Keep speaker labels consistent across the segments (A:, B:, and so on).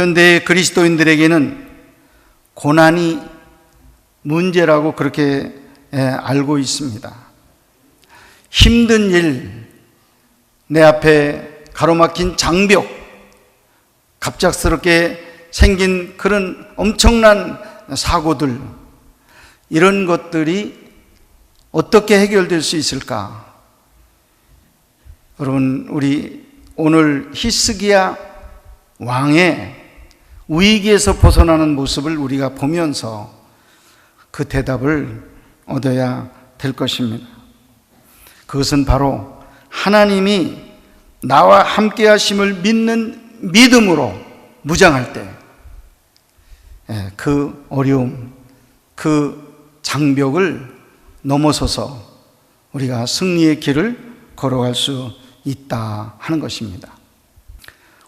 A: 현대의 그리스도인들에게는 고난이 문제라고 그렇게 알고 있습니다. 힘든 일, 내 앞에 가로막힌 장벽, 갑작스럽게 생긴 그런 엄청난 사고들, 이런 것들이 어떻게 해결될 수 있을까? 여러분, 우리 오늘 히스기야 왕의 위기에서 벗어나는 모습을 우리가 보면서 그 대답을 얻어야 될 것입니다. 그것은 바로 하나님이 나와 함께 하심을 믿는 믿음으로 무장할 때 그 어려움, 그 장벽을 넘어서서 우리가 승리의 길을 걸어갈 수 있다 하는 것입니다.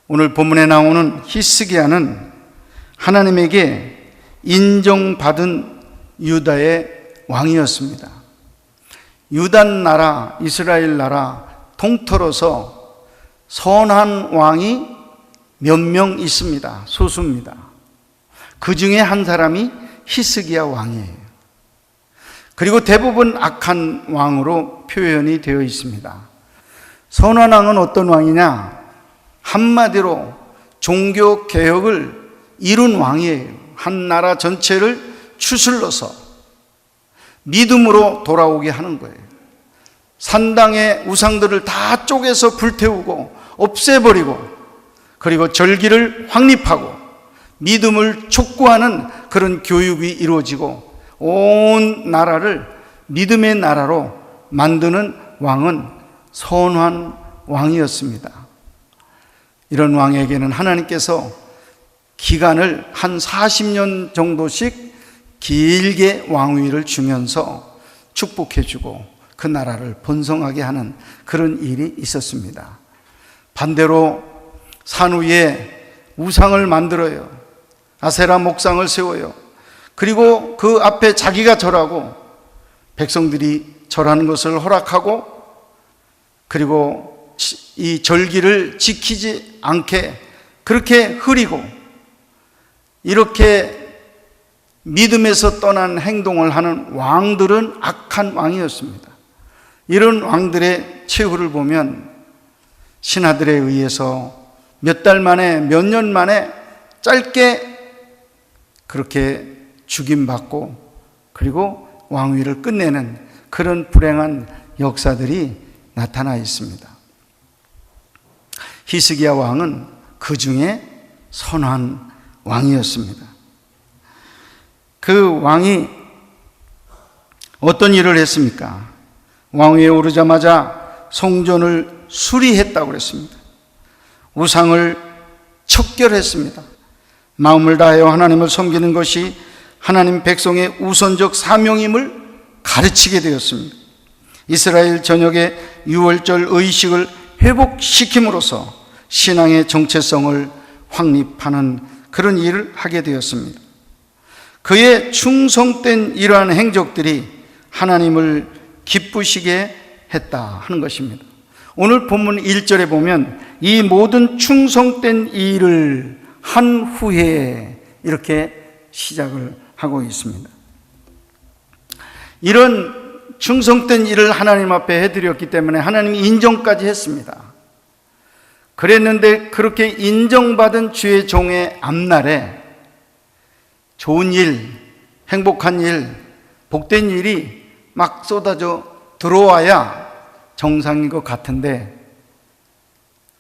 A: 오늘 본문에 나오는 히스기야는 하나님에게 인정받은 유다의 왕이었습니다. 유다 나라, 이스라엘 나라 통틀어서 선한 왕이 몇 명 있습니다. 소수입니다. 그 중에 한 사람이 히스기야 왕이에요. 그리고 대부분 악한 왕으로 표현이 되어 있습니다. 선한 왕은 어떤 왕이냐? 한마디로 종교 개혁을 이룬 왕이에요. 한 나라 전체를 추슬러서 믿음으로 돌아오게 하는 거예요. 산당의 우상들을 다 쪼개서 불태우고 없애버리고, 그리고 절기를 확립하고 믿음을 촉구하는 그런 교육이 이루어지고 온 나라를 믿음의 나라로 만드는 왕은 선한 왕이었습니다. 이런 왕에게는 하나님께서 기간을 한 40년 정도씩 길게 왕위를 주면서 축복해주고 그 나라를 번성하게 하는 그런 일이 있었습니다. 반대로 산 위에 우상을 만들어요. 아세라 목상을 세워요. 그리고 그 앞에 자기가 절하고 백성들이 절하는 것을 허락하고, 그리고 이 절기를 지키지 않게 그렇게 흐리고, 이렇게 믿음에서 떠난 행동을 하는 왕들은 악한 왕이었습니다. 이런 왕들의 최후를 보면 신하들에 의해서 몇 달 만에, 몇 년 만에 짧게 그렇게 죽임받고, 그리고 왕위를 끝내는 그런 불행한 역사들이 나타나 있습니다. 히스기야 왕은 그 중에 선한 왕이었습니다. 그 왕이 어떤 일을 했습니까? 왕위에 오르자마자 성전을 수리했다고 그랬습니다. 우상을 척결했습니다. 마음을 다하여 하나님을 섬기는 것이 하나님 백성의 우선적 사명임을 가르치게 되었습니다. 이스라엘 전역의 유월절 의식을 회복시킴으로써 신앙의 정체성을 확립하는 그런 일을 하게 되었습니다. 그의 충성된 이러한 행적들이 하나님을 기쁘시게 했다 하는 것입니다. 오늘 본문 1절에 보면 이 모든 충성된 일을 한 후에 이렇게 시작을 하고 있습니다. 이런 충성된 일을 하나님 앞에 해드렸기 때문에 하나님이 인정까지 했습니다. 그랬는데 그렇게 인정받은 주의 종의 앞날에 좋은 일, 행복한 일, 복된 일이 막 쏟아져 들어와야 정상인 것 같은데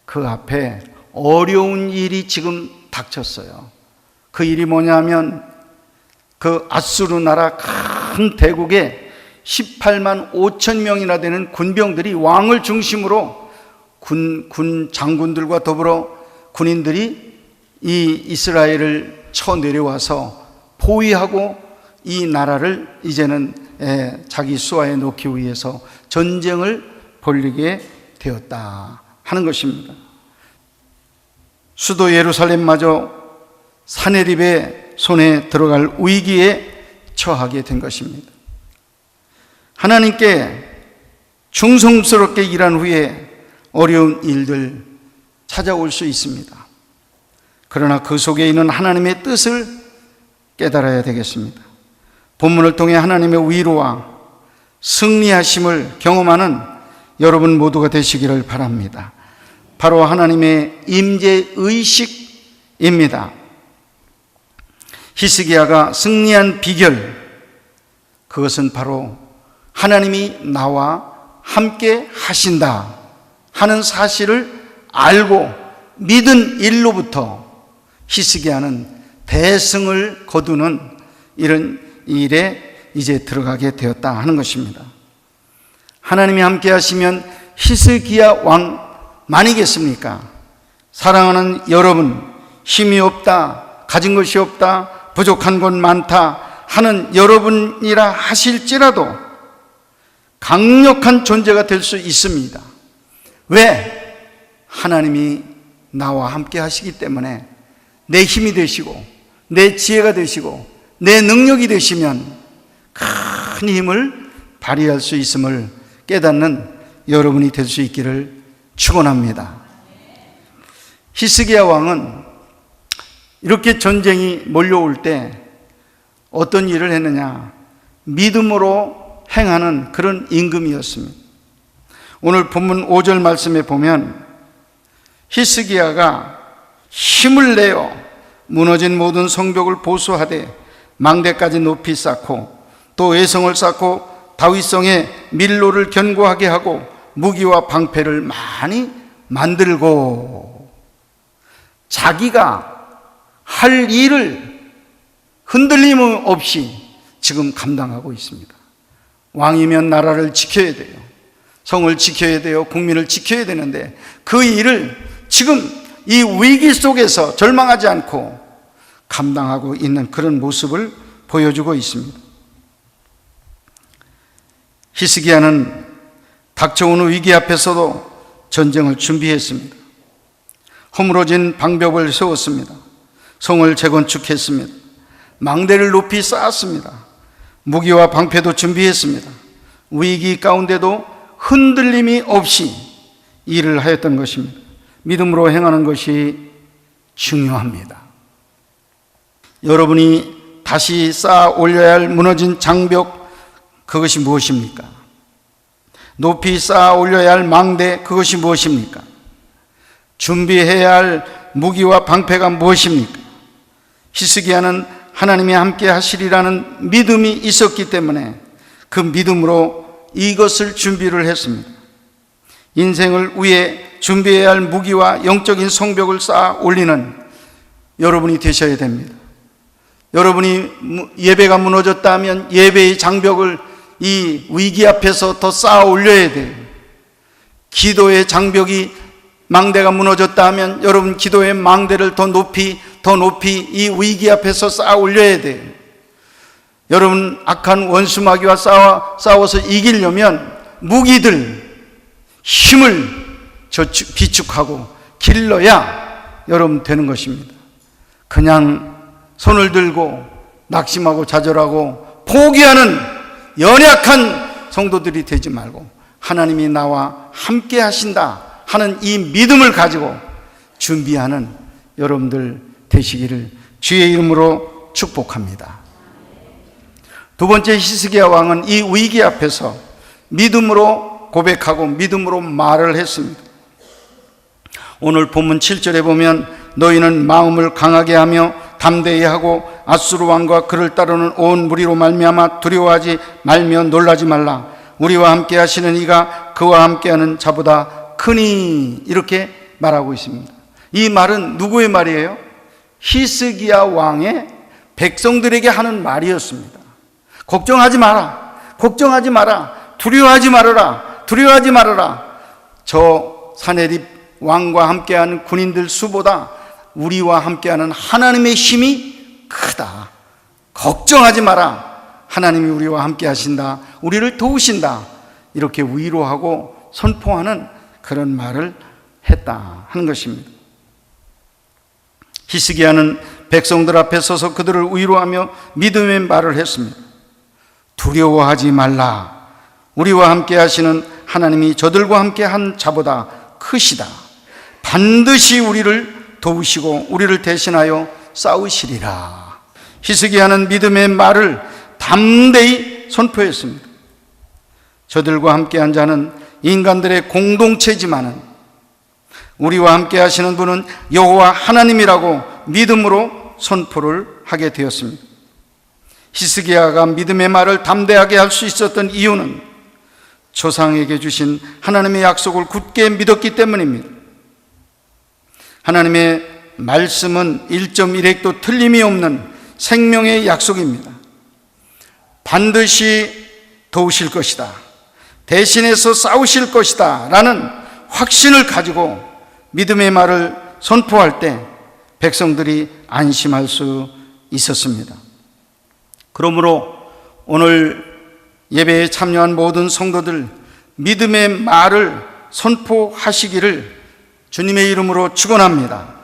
A: 그 앞에 어려운 일이 지금 닥쳤어요. 그 일이 뭐냐면 그 아수르 나라 큰 대국에 18만 5천 명이나 되는 군병들이 왕을 중심으로 군 장군들과 더불어 군인들이 이 이스라엘을 쳐내려와서 포위하고 이 나라를 이제는 자기 수하에 놓기 위해서 전쟁을 벌이게 되었다 하는 것입니다. 수도 예루살렘마저 사네립의 손에 들어갈 위기에 처하게 된 것입니다. 하나님께 충성스럽게 일한 후에 어려운 일들 찾아올 수 있습니다. 그러나 그 속에 있는 하나님의 뜻을 깨달아야 되겠습니다. 본문을 통해 하나님의 위로와 승리하심을 경험하는 여러분 모두가 되시기를 바랍니다. 바로 하나님의 임재의식입니다. 히스기야가 승리한 비결, 그것은 바로 하나님이 나와 함께 하신다 하는 사실을 알고 믿은 일로부터 히스기야는 대승을 거두는 이런 일에 이제 들어가게 되었다 하는 것입니다. 하나님이 함께 하시면 히스기야 왕만이겠습니까? 사랑하는 여러분, 힘이 없다, 가진 것이 없다, 부족한 것 많다 하는 여러분이라 하실지라도 강력한 존재가 될 수 있습니다. 왜? 하나님이 나와 함께 하시기 때문에 내 힘이 되시고 내 지혜가 되시고 내 능력이 되시면 큰 힘을 발휘할 수 있음을 깨닫는 여러분이 될 수 있기를 축원합니다. 히스기야 왕은 이렇게 전쟁이 몰려올 때 어떤 일을 했느냐? 믿음으로 행하는 그런 임금이었습니다. 오늘 본문 5절 말씀에 보면 히스기야가 힘을 내어 무너진 모든 성벽을 보수하되 망대까지 높이 쌓고 또 외성을 쌓고 다윗성에 밀로를 견고하게 하고 무기와 방패를 많이 만들고 자기가 할 일을 흔들림 없이 지금 감당하고 있습니다. 왕이면 나라를 지켜야 돼요. 성을 지켜야 돼요. 국민을 지켜야 되는데 그 일을 지금 이 위기 속에서 절망하지 않고 감당하고 있는 그런 모습을 보여주고 있습니다. 히스기야는 닥쳐오는 위기 앞에서도 전쟁을 준비했습니다. 허물어진 방벽을 세웠습니다. 성을 재건축했습니다. 망대를 높이 쌓았습니다. 무기와 방패도 준비했습니다. 위기 가운데도 흔들림이 없이 일을 하였던 것입니다. 믿음으로 행하는 것이 중요합니다. 여러분이 다시 쌓아 올려야 할 무너진 장벽, 그것이 무엇입니까? 높이 쌓아 올려야 할 망대, 그것이 무엇입니까? 준비해야 할 무기와 방패가 무엇입니까? 히스기야는 하나님이 함께 하시리라는 믿음이 있었기 때문에 그 믿음으로 이것을 준비를 했습니다. 인생을 위해 준비해야 할 무기와 영적인 성벽을 쌓아 올리는 여러분이 되셔야 됩니다. 여러분이 예배가 무너졌다 하면 예배의 장벽을 이 위기 앞에서 더 쌓아 올려야 돼요. 기도의 장벽이 망대가 무너졌다 하면 여러분 기도의 망대를 더 높이 이 위기 앞에서 쌓아 올려야 돼요. 여러분 악한 원수마귀와 싸워서 이기려면 무기들, 힘을 비축하고 길러야 여러분 되는 것입니다. 그냥 손을 들고 낙심하고 좌절하고 포기하는 연약한 성도들이 되지 말고 하나님이 나와 함께 하신다 하는 이 믿음을 가지고 준비하는 여러분들 되시기를 주의 이름으로 축복합니다. 두 번째, 히스기야 왕은 이 위기 앞에서 믿음으로 고백하고 믿음으로 말을 했습니다. 오늘 본문 7절에 보면 너희는 마음을 강하게 하며 담대히 하고 아수르 왕과 그를 따르는 온 무리로 말미암아 두려워하지 말며 놀라지 말라. 우리와 함께 하시는 이가 그와 함께하는 자보다 크니, 이렇게 말하고 있습니다. 이 말은 누구의 말이에요? 히스기야 왕의 백성들에게 하는 말이었습니다. 걱정하지 마라, 걱정하지 마라, 두려워하지 말아라, 두려워하지 말아라. 저 사내립 왕과 함께하는 군인들 수보다 우리와 함께하는 하나님의 힘이 크다. 걱정하지 마라. 하나님이 우리와 함께 하신다. 우리를 도우신다. 이렇게 위로하고 선포하는 그런 말을 했다 하는 것입니다. 히스기야는 백성들 앞에 서서 그들을 위로하며 믿음의 말을 했습니다. 두려워하지 말라. 우리와 함께 하시는 하나님이 저들과 함께 한 자보다 크시다. 반드시 우리를 도우시고 우리를 대신하여 싸우시리라. 히스기야는 믿음의 말을 담대히 선포했습니다. 저들과 함께한 자는 인간들의 공동체지만은 우리와 함께 하시는 분은 여호와 하나님이라고 믿음으로 선포를 하게 되었습니다. 히스기야가 믿음의 말을 담대하게 할 수 있었던 이유는 조상에게 주신 하나님의 약속을 굳게 믿었기 때문입니다. 하나님의 말씀은 1.1획도 틀림이 없는 생명의 약속입니다. 반드시 도우실 것이다, 대신해서 싸우실 것이다 라는 확신을 가지고 믿음의 말을 선포할 때 백성들이 안심할 수 있었습니다. 그러므로 오늘 예배에 참여한 모든 성도들 믿음의 말을 선포하시기를 주님의 이름으로 축원합니다.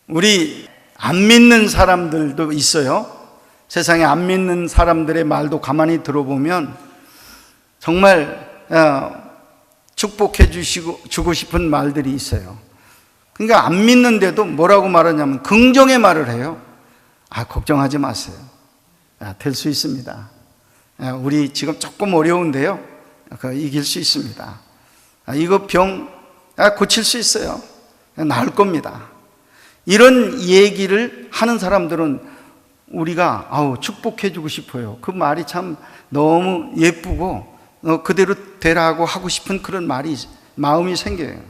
A: 우리 안 믿는 사람들도 있어요. 세상에 안 믿는 사람들의 말도 가만히 들어보면 정말 축복해 주고 싶은 말들이 있어요. 그러니까 안 믿는데도 뭐라고 말하냐면 긍정의 말을 해요. 걱정하지 마세요. 될 수 있습니다. 우리 지금 조금 어려운데요, 이길 수 있습니다. 이거 병 고칠 수 있어요. 나을 겁니다. 이런 얘기를 하는 사람들은 우리가 축복해 주고 싶어요. 그 말이 참 너무 예쁘고 그대로 되라고 하고 싶은 그런 마음이 생겨요.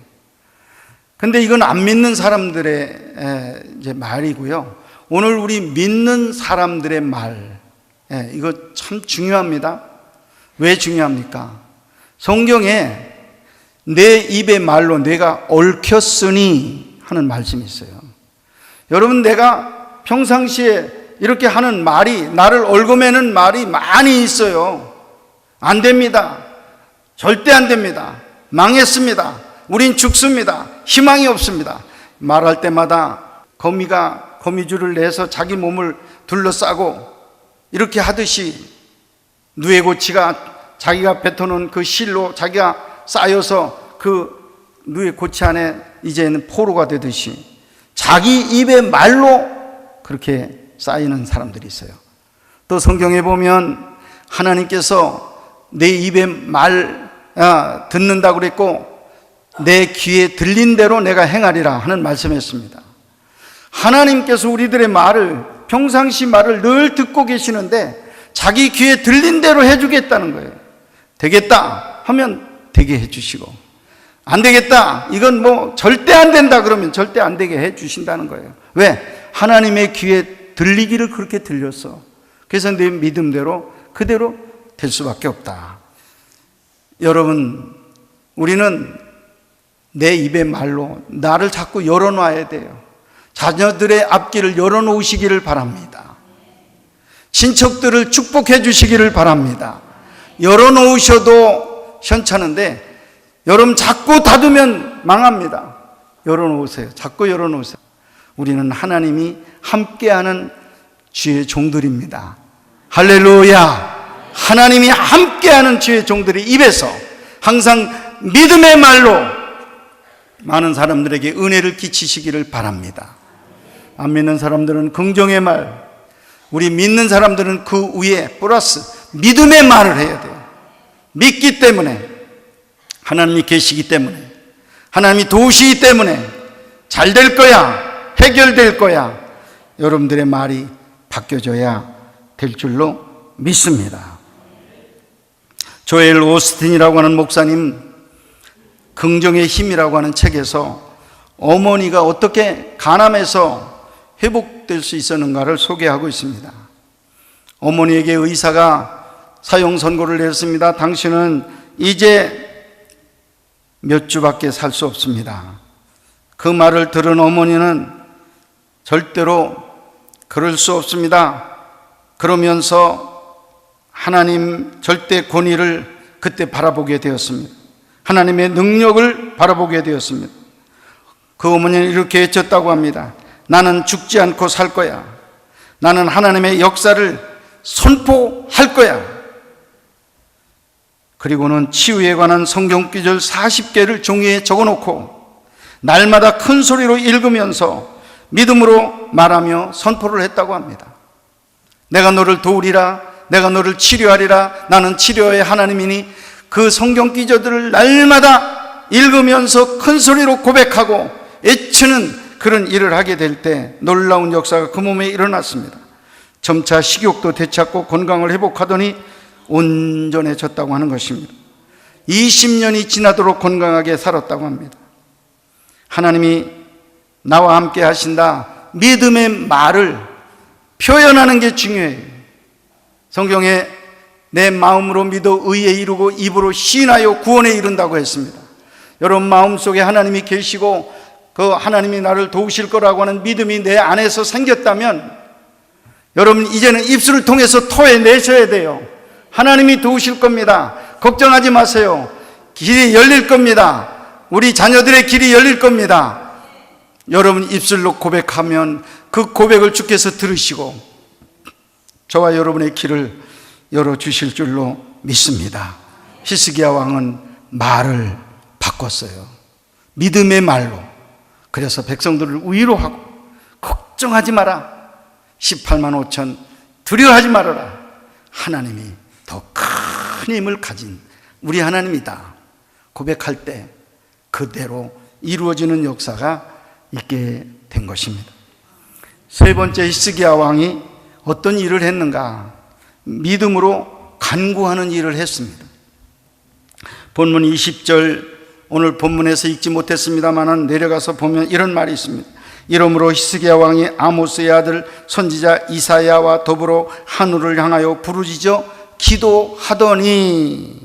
A: 근데 이건 안 믿는 사람들의 이제 말이고요. 오늘 우리 믿는 사람들의 말, 이거 참 중요합니다. 왜 중요합니까? 성경에 내 입의 말로 내가 얽혔으니 하는 말씀이 있어요. 여러분, 내가 평상시에 이렇게 하는 말이, 나를 얽어매는 말이 많이 있어요. 안 됩니다. 절대 안 됩니다. 망했습니다. 우린 죽습니다. 희망이 없습니다. 말할 때마다 거미줄을 내서 자기 몸을 둘러싸고 이렇게 하듯이 누에고치가 자기가 뱉어놓은 그 실로 자기가 쌓여서 그 누에고치 안에 이제는 포로가 되듯이 자기 입의 말로 그렇게 쌓이는 사람들이 있어요. 또 성경에 보면 하나님께서 내 입의 말 듣는다고 그랬고 내 귀에 들린 대로 내가 행하리라 하는 말씀했습니다. 하나님께서 우리들의 말을, 평상시 말을 늘 듣고 계시는데 자기 귀에 들린 대로 해주겠다는 거예요. 되겠다 하면 되게 해주시고, 안 되겠다, 이건 뭐 절대 안 된다 그러면 절대 안 되게 해주신다는 거예요. 왜? 하나님의 귀에 들리기를 그렇게 들렸어. 그래서 내 믿음대로 그대로 될 수밖에 없다. 여러분, 우리는 내 입의 말로 나를 자꾸 열어놔야 돼요. 자녀들의 앞길을 열어놓으시기를 바랍니다. 친척들을 축복해 주시기를 바랍니다. 열어놓으셔도 현찮은데 여러분 자꾸 닫으면 망합니다. 열어놓으세요. 자꾸 열어놓으세요. 우리는 하나님이 함께하는 주의 종들입니다. 할렐루야. 하나님이 함께하는 주의 종들의 입에서 항상 믿음의 말로 많은 사람들에게 은혜를 끼치시기를 바랍니다. 안 믿는 사람들은 긍정의 말, 우리 믿는 사람들은 그 위에 플러스 믿음의 말을 해야 돼요. 믿기 때문에, 하나님이 계시기 때문에, 하나님이 도우시기 때문에 잘 될 거야, 해결될 거야, 여러분들의 말이 바뀌어져야 될 줄로 믿습니다. 조엘 오스틴이라고 하는 목사님, 긍정의 힘이라고 하는 책에서 어머니가 어떻게 간암에서 회복될 수 있었는가를 소개하고 있습니다. 어머니에게 의사가 사형 선고를 했습니다. 당신은 이제 몇 주밖에 살 수 없습니다. 그 말을 들은 어머니는 절대로 그럴 수 없습니다. 그러면서 하나님 절대 권위를 그때 바라보게 되었습니다. 하나님의 능력을 바라보게 되었습니다. 그 어머니는 이렇게 외쳤다고 합니다. 나는 죽지 않고 살 거야. 나는 하나님의 역사를 선포할 거야. 그리고는 치유에 관한 성경 구절 40개를 종이에 적어놓고 날마다 큰 소리로 읽으면서 믿음으로 말하며 선포를 했다고 합니다. 내가 너를 도우리라, 내가 너를 치료하리라, 나는 치료의 하나님이니, 그 성경 기저들을 날마다 읽으면서 큰 소리로 고백하고 애쓰는 그런 일을 하게 될 때 놀라운 역사가 그 몸에 일어났습니다. 점차 식욕도 되찾고 건강을 회복하더니 온전해졌다고 하는 것입니다. 20년이 지나도록 건강하게 살았다고 합니다. 하나님이 나와 함께 하신다, 믿음의 말을 표현하는 게 중요해요. 성경에 내 마음으로 믿어 의에 이르고 입으로 시인하여 구원에 이른다고 했습니다. 여러분 마음속에 하나님이 계시고 그 하나님이 나를 도우실 거라고 하는 믿음이 내 안에서 생겼다면 여러분 이제는 입술을 통해서 토해내셔야 돼요. 하나님이 도우실 겁니다. 걱정하지 마세요. 길이 열릴 겁니다. 우리 자녀들의 길이 열릴 겁니다. 여러분 입술로 고백하면 그 고백을 주께서 들으시고 저와 여러분의 길을 열어주실 줄로 믿습니다. 히스기야 왕은 말을 바꿨어요. 믿음의 말로. 그래서 백성들을 위로하고 걱정하지 마라, 18만 5천 두려워하지 말아라, 하나님이 더 큰 힘을 가진 우리 하나님이다 고백할 때 그대로 이루어지는 역사가 있게 된 것입니다. 세 번째, 히스기야 왕이 어떤 일을 했는가? 믿음으로 간구하는 일을 했습니다. 본문 20절, 오늘 본문에서 읽지 못했습니다만 내려가서 보면 이런 말이 있습니다. 이러므로 히스기야 왕이 아모스의 아들 선지자 이사야와 더불어 하늘을 향하여 부르짖어 기도하더니,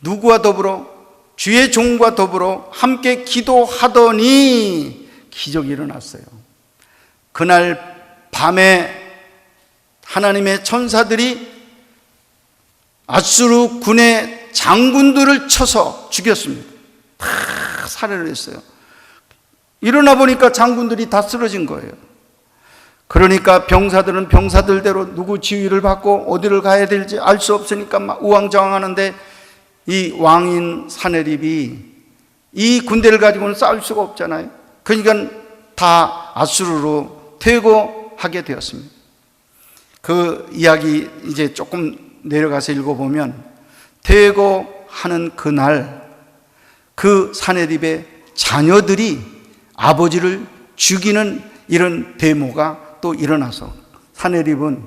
A: 누구와 더불어? 주의 종과 더불어 함께 기도하더니 기적이 일어났어요. 그날 밤에 하나님의 천사들이 아수르 군의 장군들을 쳐서 죽였습니다. 다 살해를 했어요. 일어나 보니까 장군들이 다 쓰러진 거예요. 그러니까 병사들은 병사들대로 누구 지휘를 받고 어디를 가야 될지 알 수 없으니까 막 우왕좌왕하는데 이 왕인 사네립이 이 군대를 가지고는 싸울 수가 없잖아요. 그러니까 다 아수르로 퇴거하게 되었습니다. 그 이야기 이제 조금 내려가서 읽어보면 퇴거하는 그날 그 사네립의 자녀들이 아버지를 죽이는 이런 데모가 또 일어나서 사네립은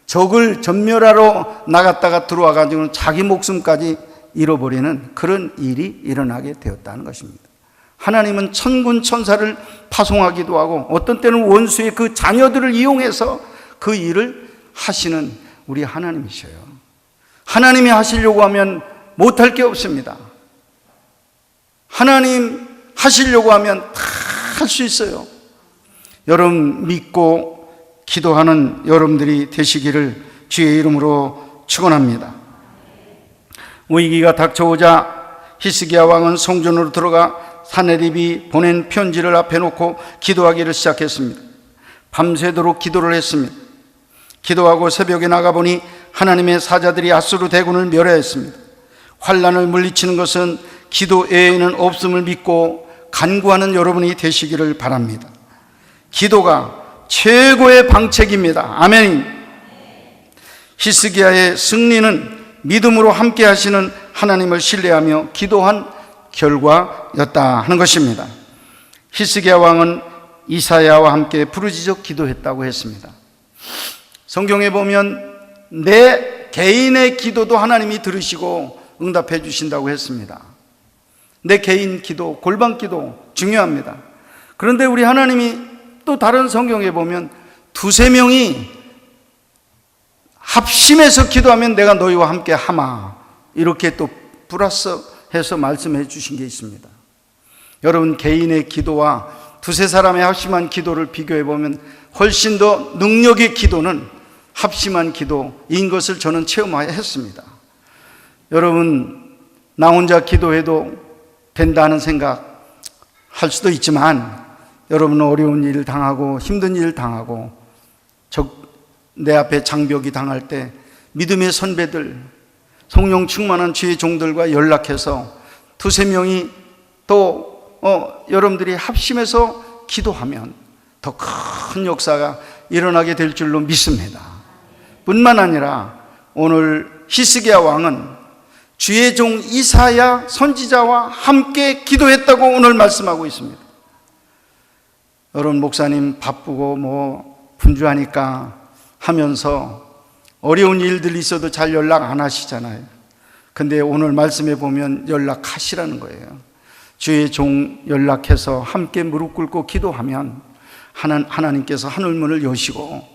A: 적을 전멸하러 나갔다가 들어와가지고 자기 목숨까지 잃어버리는 그런 일이 일어나게 되었다는 것입니다. 하나님은 천군 천사를 파송하기도 하고 어떤 때는 원수의 그 자녀들을 이용해서 그 일을 하시는 우리 하나님이셔요. 하나님이 하시려고 하면 못할 게 없습니다. 하나님 하시려고 하면 다 할 수 있어요. 여러분 믿고 기도하는 여러분들이 되시기를 주의 이름으로 축원합니다. 위기가 닥쳐오자 히스기야 왕은 성전으로 들어가 사네립이 보낸 편지를 앞에 놓고 기도하기를 시작했습니다. 밤새도록 기도를 했습니다. 기도하고 새벽에 나가보니 하나님의 사자들이 아수르 대군을 멸하였습니다. 환난을 물리치는 것은 기도 외에는 없음을 믿고 간구하는 여러분이 되시기를 바랍니다. 기도가 최고의 방책입니다. 아멘. 히스기야의 승리는 믿음으로 함께 하시는 하나님을 신뢰하며 기도한 결과였다 하는 것입니다. 히스기야 왕은 이사야와 함께 부르짖어 기도했다고 했습니다. 성경에 보면 내 개인의 기도도 하나님이 들으시고 응답해 주신다고 했습니다. 내 개인 기도, 골방 기도 중요합니다. 그런데 우리 하나님이 또 다른 성경에 보면 두세 명이 합심해서 기도하면 내가 너희와 함께 하마, 이렇게 또 플러스해서 말씀해 주신 게 있습니다. 여러분 개인의 기도와 두세 사람의 합심한 기도를 비교해 보면 훨씬 더 능력의 기도는 합심한 기도인 것을 저는 체험했습니다. 여러분 나 혼자 기도해도 된다는 생각 할 수도 있지만 여러분은 어려운 일을 당하고 힘든 일을 당하고 내 앞에 장벽이 당할 때 믿음의 선배들, 성령 충만한 주의 종들과 연락해서 두세 명이 또 여러분들이 합심해서 기도하면 더 큰 역사가 일어나게 될 줄로 믿습니다. 뿐만 아니라 오늘 히스기야 왕은 주의 종 이사야 선지자와 함께 기도했다고 오늘 말씀하고 있습니다. 여러분, 목사님 바쁘고 분주하니까 하면서 어려운 일들이 있어도 잘 연락 안 하시잖아요. 근데 오늘 말씀에 보면 연락하시라는 거예요. 주의 종 연락해서 함께 무릎 꿇고 기도하면 하나님께서 하늘문을 여시고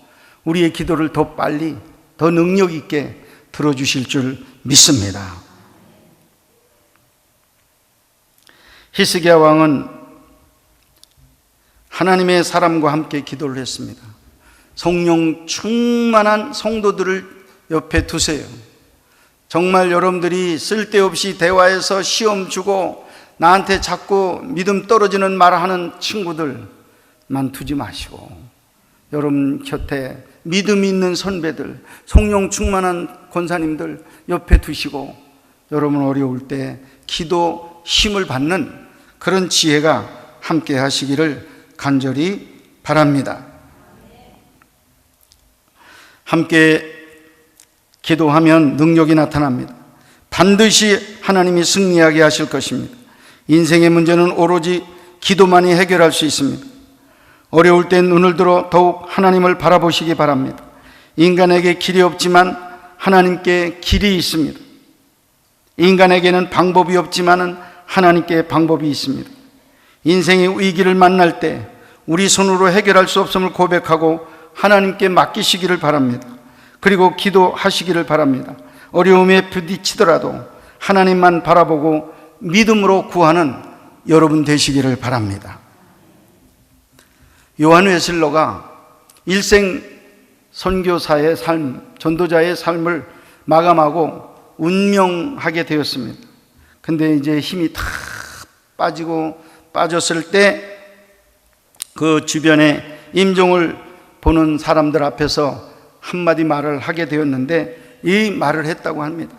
A: 우리의 기도를 더 빨리, 더 능력 있게 들어주실 줄 믿습니다. 히스기야 왕은 하나님의 사람과 함께 기도를 했습니다. 성령 충만한 성도들을 옆에 두세요. 정말 여러분들이 쓸데없이 대화해서 시험 주고 나한테 자꾸 믿음 떨어지는 말하는 친구들만 두지 마시고 여러분 곁에 믿음 있는 선배들, 성령 충만한 권사님들 옆에 두시고 여러분 어려울 때 기도 힘을 받는 그런 지혜가 함께 하시기를 간절히 바랍니다. 함께 기도하면 능력이 나타납니다. 반드시 하나님이 승리하게 하실 것입니다. 인생의 문제는 오로지 기도만이 해결할 수 있습니다. 어려울 때 눈을 들어 더욱 하나님을 바라보시기 바랍니다. 인간에게 길이 없지만 하나님께 길이 있습니다. 인간에게는 방법이 없지만 하나님께 방법이 있습니다. 인생의 위기를 만날 때 우리 손으로 해결할 수 없음을 고백하고 하나님께 맡기시기를 바랍니다. 그리고 기도하시기를 바랍니다. 어려움에 부딪히더라도 하나님만 바라보고 믿음으로 구하는 여러분 되시기를 바랍니다. 요한 웨슬러가 일생 선교사의 삶, 전도자의 삶을 마감하고 운명하게 되었습니다. 근데 이제 힘이 다 빠졌을 때 그 주변에 임종을 보는 사람들 앞에서 한마디 말을 하게 되었는데 이 말을 했다고 합니다.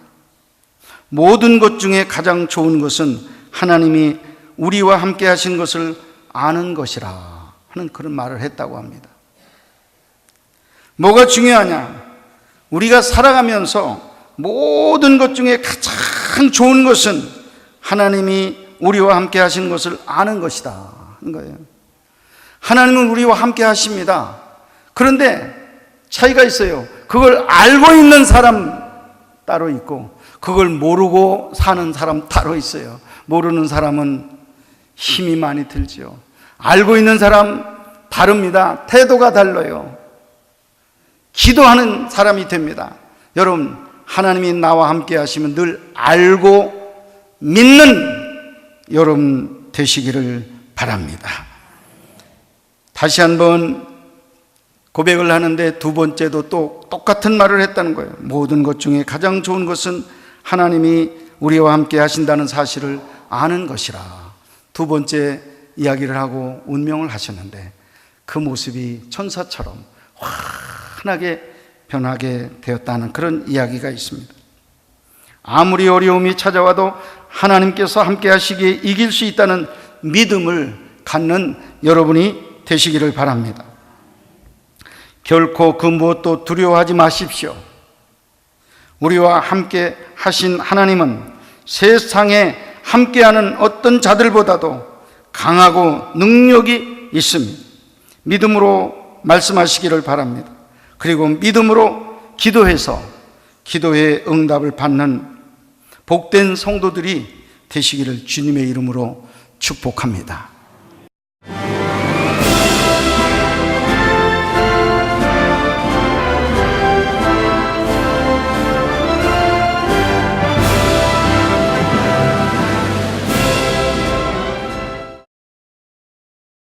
A: 모든 것 중에 가장 좋은 것은 하나님이 우리와 함께 하신 것을 아는 것이라 하는 그런 말을 했다고 합니다. 뭐가 중요하냐? 우리가 살아가면서 모든 것 중에 가장 좋은 것은 하나님이 우리와 함께 하신 것을 아는 것이다 하는 거예요. 하나님은 우리와 함께 하십니다. 그런데 차이가 있어요. 그걸 알고 있는 사람 따로 있고 그걸 모르고 사는 사람 따로 있어요. 모르는 사람은 힘이 많이 들죠. 알고 있는 사람 다릅니다. 태도가 달라요. 기도하는 사람이 됩니다. 여러분, 하나님이 나와 함께 하시면 늘 알고 믿는 여러분 되시기를 바랍니다. 다시 한번 고백을 하는데 두 번째도 또 똑같은 말을 했다는 거예요. 모든 것 중에 가장 좋은 것은 하나님이 우리와 함께 하신다는 사실을 아는 것이라. 두 번째 이야기를 하고 운명을 하셨는데 그 모습이 천사처럼 환하게 변하게 되었다는 그런 이야기가 있습니다. 아무리 어려움이 찾아와도 하나님께서 함께 하시기에 이길 수 있다는 믿음을 갖는 여러분이 되시기를 바랍니다. 결코 그 무엇도 두려워하지 마십시오. 우리와 함께 하신 하나님은 세상에 함께하는 어떤 자들보다도 강하고 능력이 있습니다. 믿음으로 말씀하시기를 바랍니다. 그리고 믿음으로 기도해서 기도의 응답을 받는 복된 성도들이 되시기를 주님의 이름으로 축복합니다.